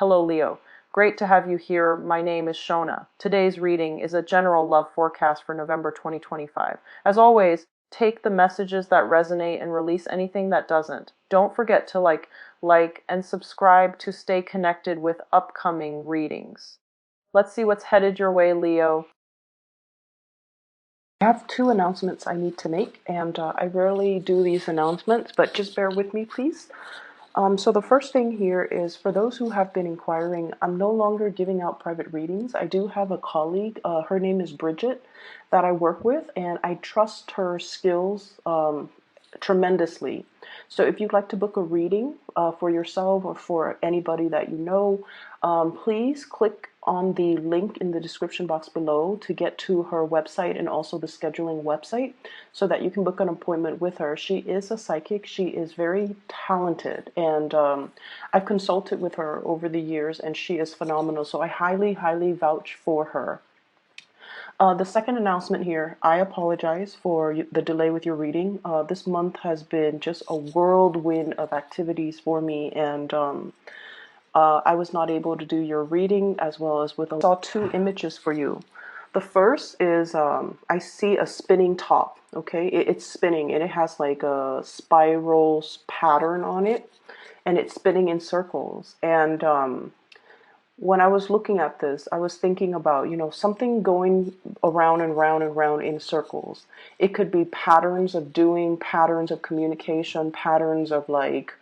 Hello, Leo. Great to have you here. My name is Shona. Today's reading is a general love forecast for November 2025. As always, take the messages that resonate and release anything that doesn't. Don't forget to like, and subscribe to stay connected with upcoming readings. Let's see what's headed your way, Leo. I have two announcements I need to make, and I rarely do these announcements, but just bear with me, please. So the first thing here is for those who have been inquiring, I'm no longer giving out private readings. I do have a colleague, her name is Bridget, that I work with, and I trust her skills tremendously. So if you'd like to book a reading for yourself or for anybody that you know, please click on the link in the description box below to get to her website and also the scheduling website so that you can book an appointment with her. She is a psychic. She is very talented, and I've consulted with her over the years, and she is phenomenal. So I highly, highly vouch for her. The second announcement here, I apologize for the delay with your reading. This month has been just a whirlwind of activities for me, and I was not able to do your reading as well as with. I saw two images for you. The first is I see a spinning top. Okay, it's spinning and it has like a spiral pattern on it, and it's spinning in circles. And when I was looking at this, I was thinking about, something going around and round and round in circles. It could be patterns of doing, patterns of communication, patterns of like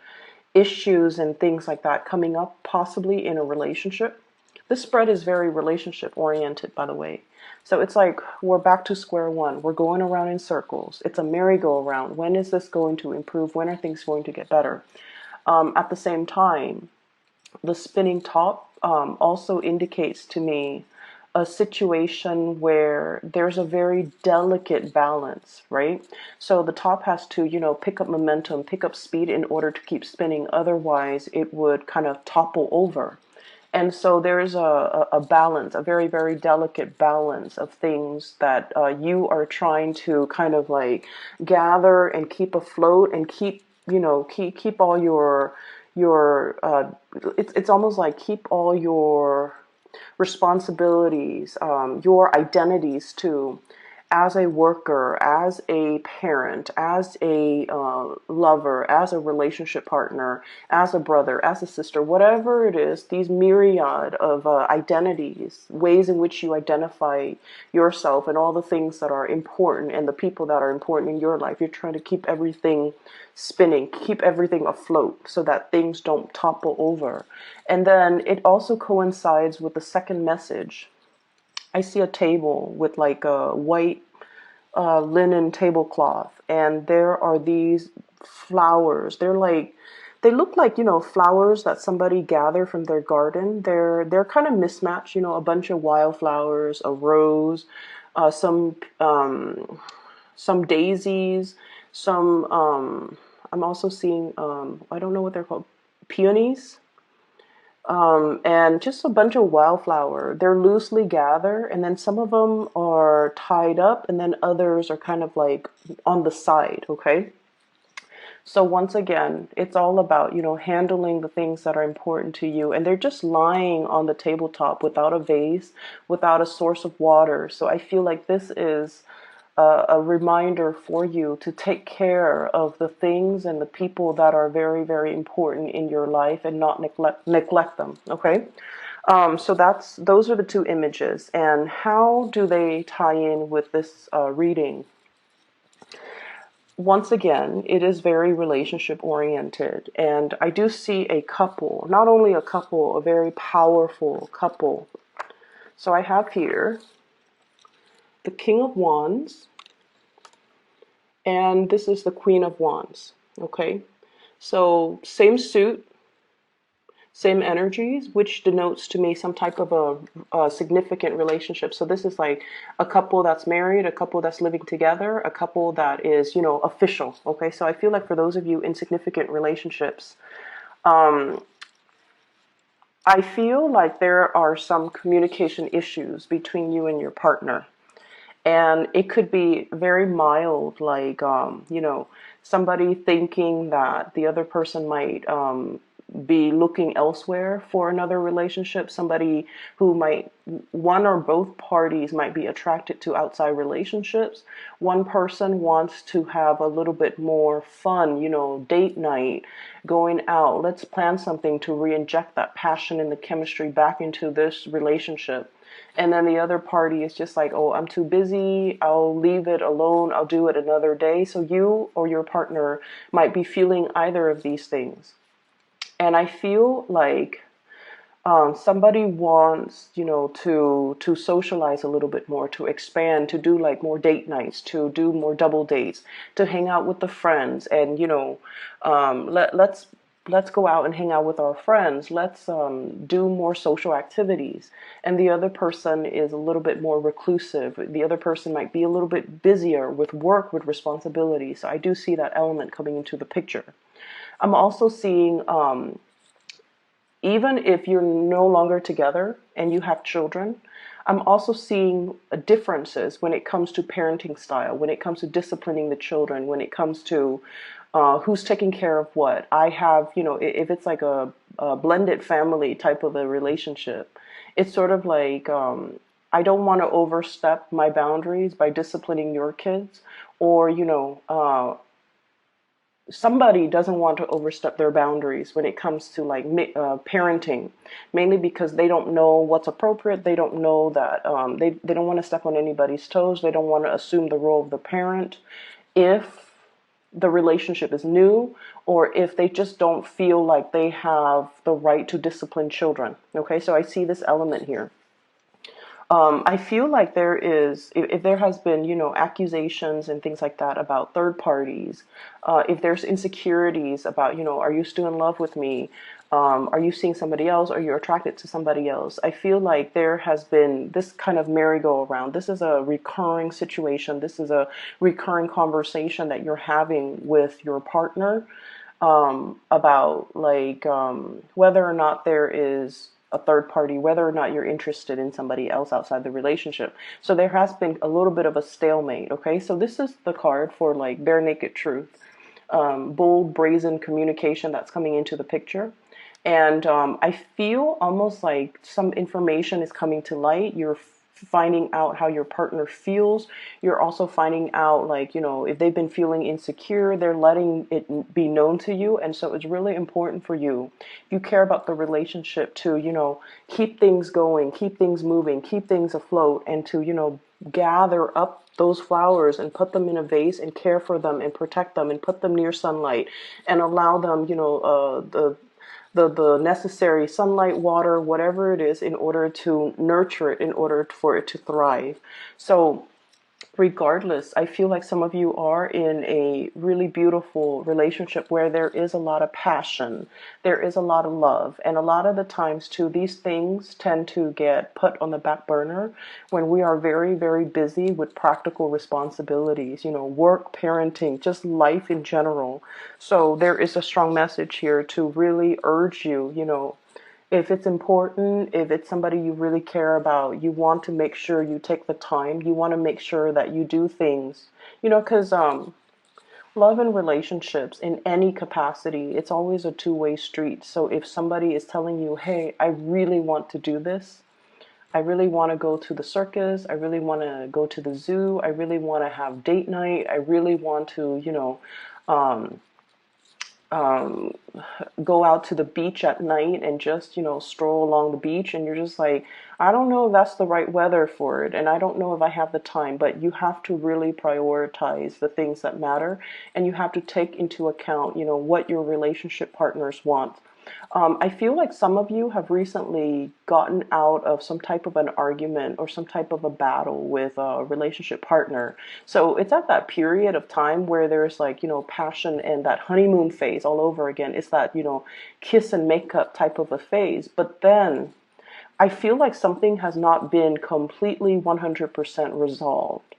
issues and things like that coming up possibly in a relationship. This spread is very relationship oriented, by the way. So it's like we're back to square one. We're going around in circles. It's a merry-go-round. When is this going to improve? When are things going to get better? At the same time, the spinning top also indicates to me a situation where there's a very delicate balance, right? So the top has to, pick up momentum, pick up speed in order to keep spinning. Otherwise, it would kind of topple over. And so there's a balance, a very, very delicate balance of things that you are trying to kind of like gather and keep afloat and keep all your it's almost like keep all your responsibilities, your identities too, as a worker, as a parent, as a lover, as a relationship partner, as a brother, as a sister, whatever it is, these myriad of identities, ways in which you identify yourself and all the things that are important and the people that are important in your life. You're trying to keep everything spinning, keep everything afloat so that things don't topple over. And then it also coincides with the second message. I see a table with like a white linen tablecloth, and there are these flowers. They look like, flowers that somebody gathered from their garden. They're kind of mismatched, a bunch of wildflowers, a rose, some daisies, some I'm also seeing I don't know what they're called, peonies. And just a bunch of wildflower. They're loosely gathered, and then some of them are tied up, and then others are kind of like on the side, okay? So once again, it's all about, handling the things that are important to you, and they're just lying on the tabletop without a vase, without a source of water. So I feel like this is a reminder for you to take care of the things and the people that are very, very important in your life and not neglect them. Okay. So those are the two images. And how do they tie in with this reading? Once again, it is very relationship oriented. And I do see a couple, not only a couple, a very powerful couple. So I have here the King of Wands, and this is the Queen of Wands. Okay, so same suit, same energies, which denotes to me some type of a significant relationship. So this is like a couple that's married, a couple that's living together, a couple that is, official. Okay, so I feel like for those of you in significant relationships, I feel like there are some communication issues between you and your partner. And it could be very mild, like, somebody thinking that the other person might be looking elsewhere for another relationship. Somebody who might, one or both parties might be attracted to outside relationships. One person wants to have a little bit more fun, date night, going out. Let's plan something to re-inject that passion and the chemistry back into this relationship. And then the other party is just like, oh, I'm too busy. I'll leave it alone. I'll do it another day. So you or your partner might be feeling either of these things. And I feel like somebody wants, to socialize a little bit more, to expand, to do like more date nights, to do more double dates, to hang out with the friends, and let's go out and hang out with our friends. Let's do more social activities. And the other person is a little bit more reclusive. The other person might be a little bit busier with work, with responsibilities. So I do see that element coming into the picture. I'm also seeing even if you're no longer together and you have children, I'm also seeing differences when it comes to parenting style, when it comes to disciplining the children, when it comes to who's taking care of what. I have, if it's like a blended family type of a relationship, it's sort of like I don't want to overstep my boundaries by disciplining your kids, or, somebody doesn't want to overstep their boundaries when it comes to like parenting, mainly because they don't know what's appropriate. They don't know that they don't want to step on anybody's toes. They don't want to assume the role of the parent if the relationship is new, or if they just don't feel like they have the right to discipline children. Okay, so I see this element here. I feel like there is, if there has been, accusations and things like that about third parties, if there's insecurities about, are you still in love with me? Are you seeing somebody else? Are you attracted to somebody else? I feel like there has been this kind of merry-go-round. This is a recurring situation. This is a recurring conversation that you're having with your partner about like whether or not there is a third party, whether or not you're interested in somebody else outside the relationship. So there has been a little bit of a stalemate. Okay, so this is the card for like bare naked truth, bold, brazen communication that's coming into the picture. And I feel almost like some information is coming to light. You're finding out how your partner feels. You're also finding out, like, if they've been feeling insecure, they're letting it be known to you. And so it's really important for you, if you care about the relationship, to, keep things going, keep things moving, keep things afloat, and to, gather up those flowers and put them in a vase and care for them and protect them and put them near sunlight and allow them, the necessary sunlight, water, whatever it is, in order to nurture it, in order for it to thrive. So regardless, I feel like some of you are in a really beautiful relationship where there is a lot of passion, there is a lot of love, and a lot of the times too, these things tend to get put on the back burner when we are very, very busy with practical responsibilities, work, parenting, just life in general. So there is a strong message here to really urge you, if it's important, if it's somebody you really care about, you want to make sure you take the time. You want to make sure that you do things, because love and relationships in any capacity, it's always a two-way street. So if somebody is telling you, hey, I really want to do this, I really want to go to the circus, I really want to go to the zoo, I really want to have date night, I really want to, um, go out to the beach at night and just, stroll along the beach, and you're just like, I don't know if that's the right weather for it, and I don't know if I have the time. But you have to really prioritize the things that matter, and you have to take into account, what your relationship partners want. I feel like some of you have recently gotten out of some type of an argument or some type of a battle with a relationship partner. So it's at that period of time where there's like, passion and that honeymoon phase all over again. It's that, kiss and makeup type of a phase. But then I feel like something has not been completely 100% resolved.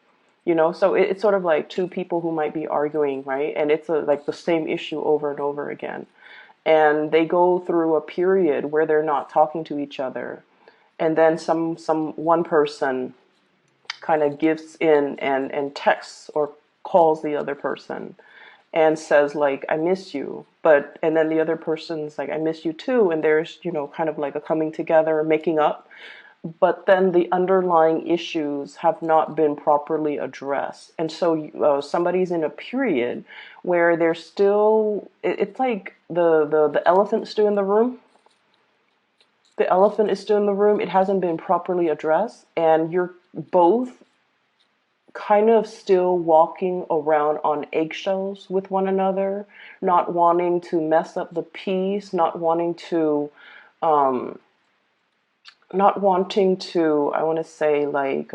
So it's sort of like two people who might be arguing, right? And it's like the same issue over and over again. And they go through a period where they're not talking to each other, and then one person kind of gives in and texts or calls the other person and says like, I miss you, but and then the other person's like, I miss you too, and there's, kind of like a coming together, making up, but then the underlying issues have not been properly addressed. And so somebody's in a period where they're still, it's like the elephant still in the room. The elephant is still in the room. It hasn't been properly addressed, and you're both kind of still walking around on eggshells with one another, not wanting to mess up the peace, um, I want to say, like,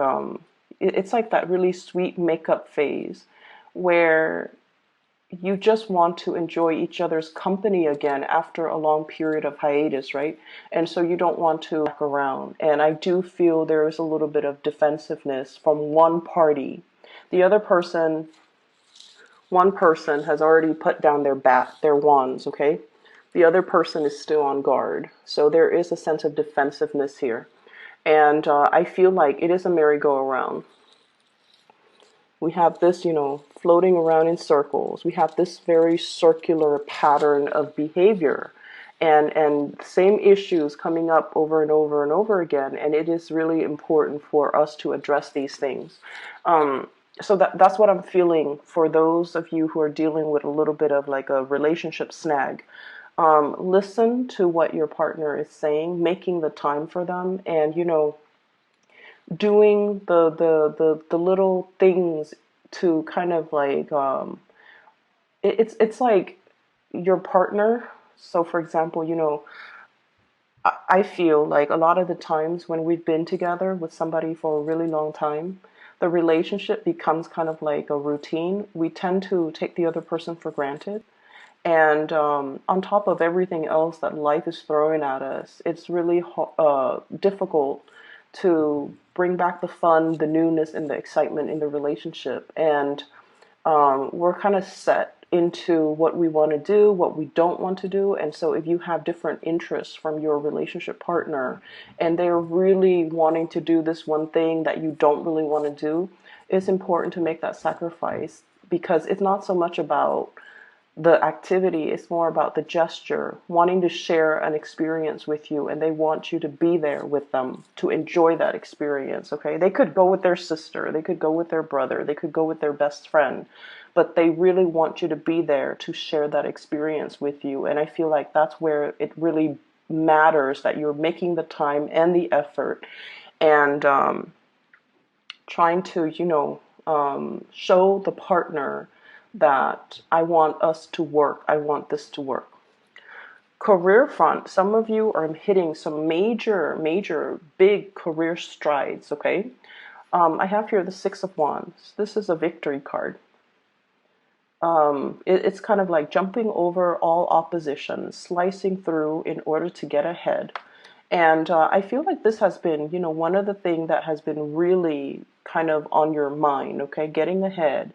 it's like that really sweet makeup phase where you just want to enjoy each other's company again after a long period of hiatus, right? And so you don't want to back around. And I do feel there is a little bit of defensiveness from one party. The other person, one person has already put down their wands, okay? The other person is still on guard. So there is a sense of defensiveness here. And I feel like it is a merry-go-round. We have this, floating around in circles. We have this very circular pattern of behavior and same issues coming up over and over and over again. And it is really important for us to address these things. So that's what I'm feeling for those of you who are dealing with a little bit of like a relationship snag. Listen to what your partner is saying, making the time for them, and doing the little things to kind of like it's like your partner. So for example, I feel like a lot of the times when we've been together with somebody for a really long time, the relationship becomes kind of like a routine. We tend to take the other person for granted. And on top of everything else that life is throwing at us, it's really difficult to bring back the fun, the newness, and the excitement in the relationship. And we're kind of set into what we want to do, what we don't want to do. And so if you have different interests from your relationship partner and they're really wanting to do this one thing that you don't really want to do, it's important to make that sacrifice, because it's not so much about the activity, is more about the gesture, wanting to share an experience with you, and they want you to be there with them to enjoy that experience, okay? They could go with their sister, they could go with their brother, they could go with their best friend, but they really want you to be there to share that experience with you. And I feel like that's where it really matters that you're making the time and the effort and trying to, show the partner that I want us to work. I want this to work. Career front, some of you are hitting some major, big career strides, okay? I have here the Six of Wands. This is a victory card. It's kind of like jumping over all opposition, slicing through in order to get ahead. And I feel like this has been, one of the things that has been really kind of on your mind, okay? Getting ahead,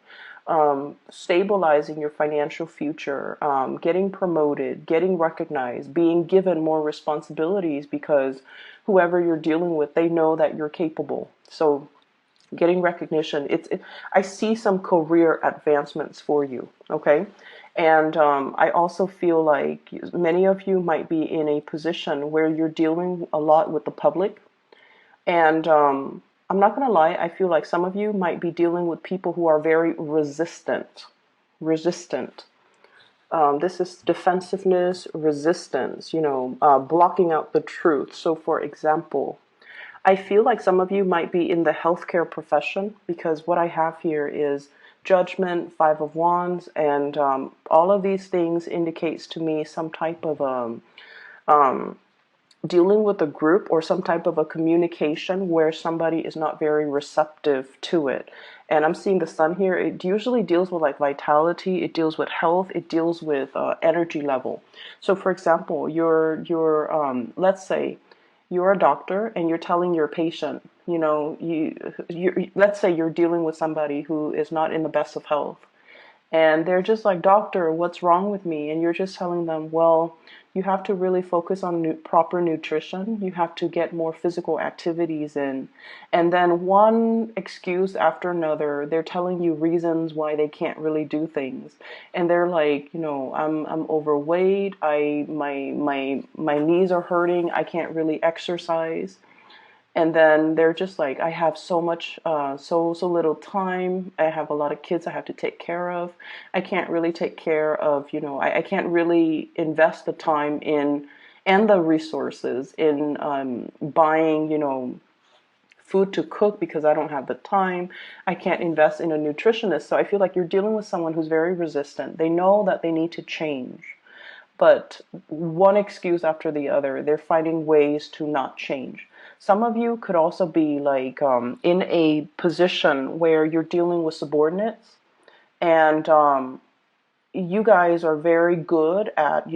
stabilizing your financial future, getting promoted, getting recognized, being given more responsibilities because whoever you're dealing with, they know that you're capable. So getting recognition, I see some career advancements for you, okay? And I also feel like many of you might be in a position where you're dealing a lot with the public. And I'm not going to lie, I feel like some of you might be dealing with people who are very resistant. This is defensiveness, resistance, blocking out the truth. So for example, I feel like some of you might be in the healthcare profession, because what I have here is Judgment, Five of Wands, and all of these things indicates to me some type of dealing with a group or some type of a communication where somebody is not very receptive to it. And I'm seeing the sun here. It usually deals with like vitality. It deals with health. It deals with energy level. So for example, let's say you're a doctor and you're telling your patient, let's say you're dealing with somebody who is not in the best of health. And they're just like, doctor, what's wrong with me? And you're just telling them, well, you have to really focus on proper nutrition. You have to get more physical activities in. And then one excuse after another, they're telling you reasons why they can't really do things. And they're like, I'm overweight. My knees are hurting. I can't really exercise. And then they're just like, I have so much, so little time. I have a lot of kids I have to take care of. I can't really take care of, I can't really invest the time in and the resources in buying, food to cook because I don't have the time. I can't invest in a nutritionist. So I feel like you're dealing with someone who's very resistant. They know that they need to change, but one excuse after the other, they're finding ways to not change. Some of you could also be like in a position where you're dealing with subordinates, and you guys are very good at,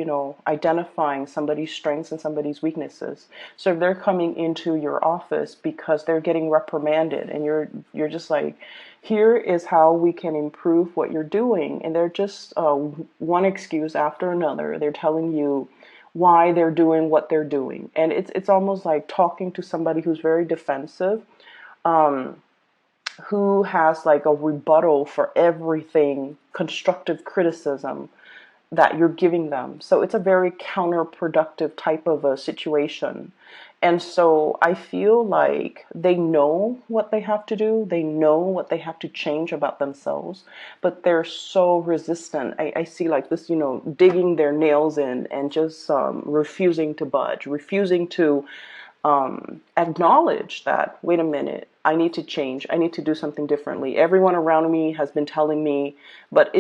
identifying somebody's strengths and somebody's weaknesses. So if they're coming into your office because they're getting reprimanded, and you're just like, here is how we can improve what you're doing, and they're just one excuse after another. They're telling you why they're doing what they're doing, and it's almost like talking to somebody who's very defensive. Who has like a rebuttal for everything constructive criticism that you're giving them. So it's a very counterproductive type of a situation. And so I feel like they know what they have to do. They know what they have to change about themselves, but they're so resistant. I see like this, digging their nails in and just refusing to budge, refusing to acknowledge that, wait a minute, I need to change. I need to do something differently. Everyone around me has been telling me, but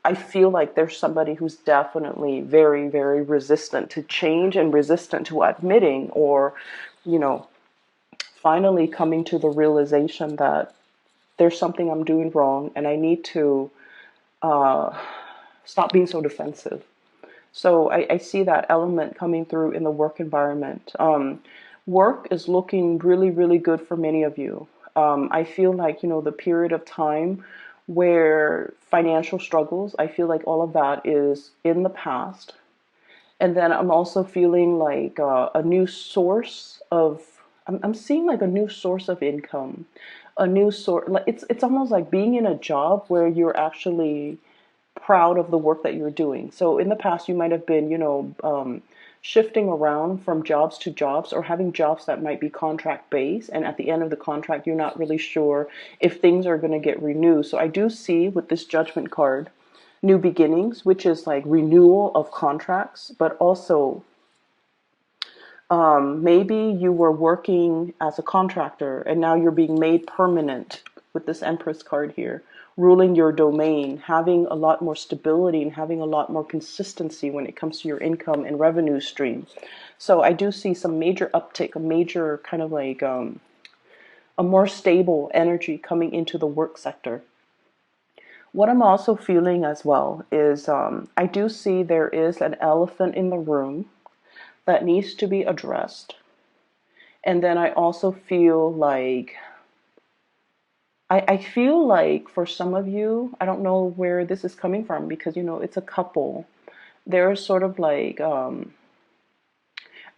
I feel like there's somebody who's definitely very, very resistant to change and resistant to admitting or, you know, finally coming to the realization that there's something I'm doing wrong and I need to stop being so defensive. So I see that element coming through in the work environment. Work is looking really, really good for many of you. I feel like, the period of time where financial struggles, I feel like all of that is in the past. And then I'm also feeling like a new source of, I'm seeing like a new source of income, a new source. Like it's almost like being in a job where you're actually proud of the work that you're doing. So in the past, you might have been, shifting around from jobs to jobs or having jobs that might be contract based. And at the end of the contract, you're not really sure if things are going to get renewed. So I do see with this judgment card, new beginnings, which is like renewal of contracts, but also maybe you were working as a contractor and now you're being made permanent with this Empress card here, ruling your domain, having a lot more stability and having a lot more consistency when it comes to your income and revenue stream. So I do see some major uptick, a major kind of like a more stable energy coming into the work sector. What I'm also feeling as well is I do see there is an elephant in the room that needs to be addressed. And then I also feel like, I feel like for some of you, I don't know where this is coming from because, it's a couple. There's sort of like an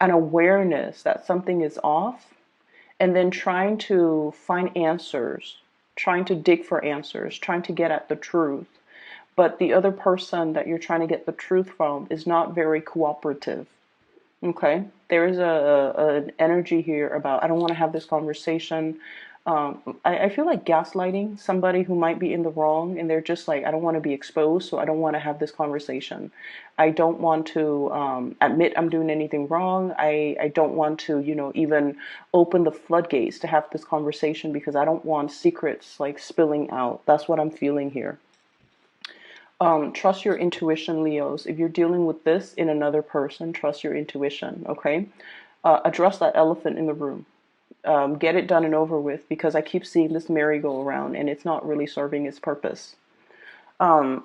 awareness that something is off and then trying to find answers, trying to dig for answers, trying to get at the truth. But the other person that you're trying to get the truth from is not very cooperative. Okay, there is an energy here about, I don't want to have this conversation. I feel like gaslighting somebody who might be in the wrong, and they're just like, I don't want to be exposed, so I don't want to have this conversation. I don't want to admit I'm doing anything wrong. I don't want to, even open the floodgates to have this conversation because I don't want secrets like spilling out. That's what I'm feeling here. Trust your intuition, Leos. If you're dealing with this in another person, trust your intuition, okay? Address that elephant in the room. Get it done and over with because I keep seeing this merry-go-round and it's not really serving its purpose. Let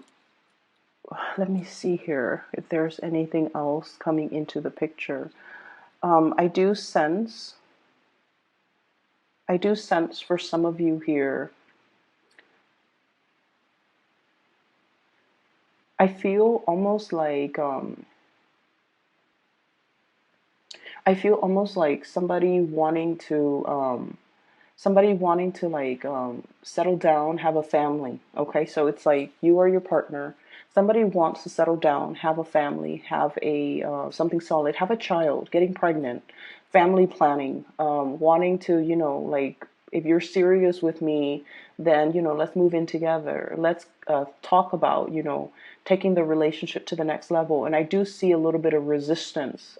me see here if there's anything else coming into the picture. I do sense for some of you here, I feel almost like I feel almost like somebody wanting to like settle down, have a family. Okay, so it's like you or your partner. Somebody wants to settle down, have a family, have a something solid, have a child, getting pregnant, family planning, wanting to, like if you're serious with me, then let's move in together. Let's talk about taking the relationship to the next level. And I do see a little bit of resistance.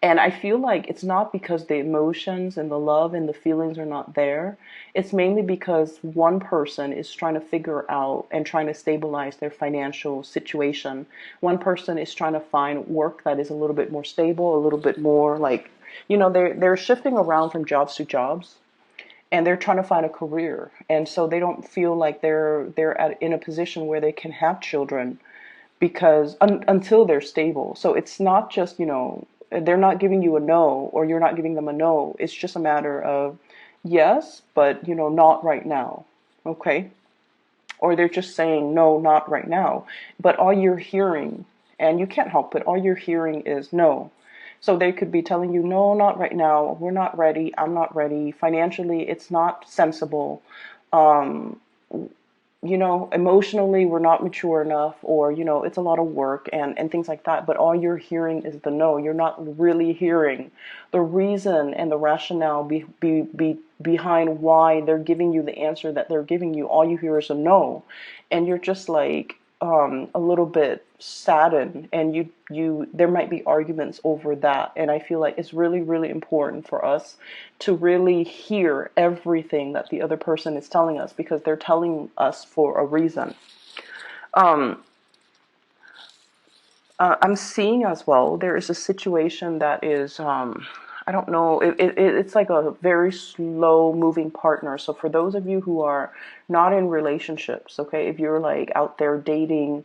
And I feel like it's not because the emotions and the love and the feelings are not there. It's mainly because one person is trying to figure out and trying to stabilize their financial situation. One person is trying to find work that is a little bit more stable, a little bit more like, they're shifting around from jobs to jobs, and they're trying to find a career. And so they don't feel like in a position where they can have children because until they're stable. So it's not just, they're not giving you a no or you're not giving them a no. It's just a matter of yes, but, not right now. Okay. Or they're just saying no, not right now. But all you're hearing, and you can't help it, all you're hearing is no. So they could be telling you, no, not right now. We're not ready. I'm not ready. Financially, it's not sensible. Um, emotionally we're not mature enough, or, it's a lot of work and things like that. But all you're hearing is the no. You're not really hearing the reason and the rationale behind why they're giving you the answer that they're giving you. All you hear is a no. And you're just like, a little bit saddened, and there might be arguments over that. And I feel like it's really, really important for us to really hear everything that the other person is telling us, because they're telling us for a reason. Um, I'm seeing as well, there is a situation that is, I don't know, it's like a very slow moving partner. So for those of you who are not in relationships, okay, if you're like out there dating,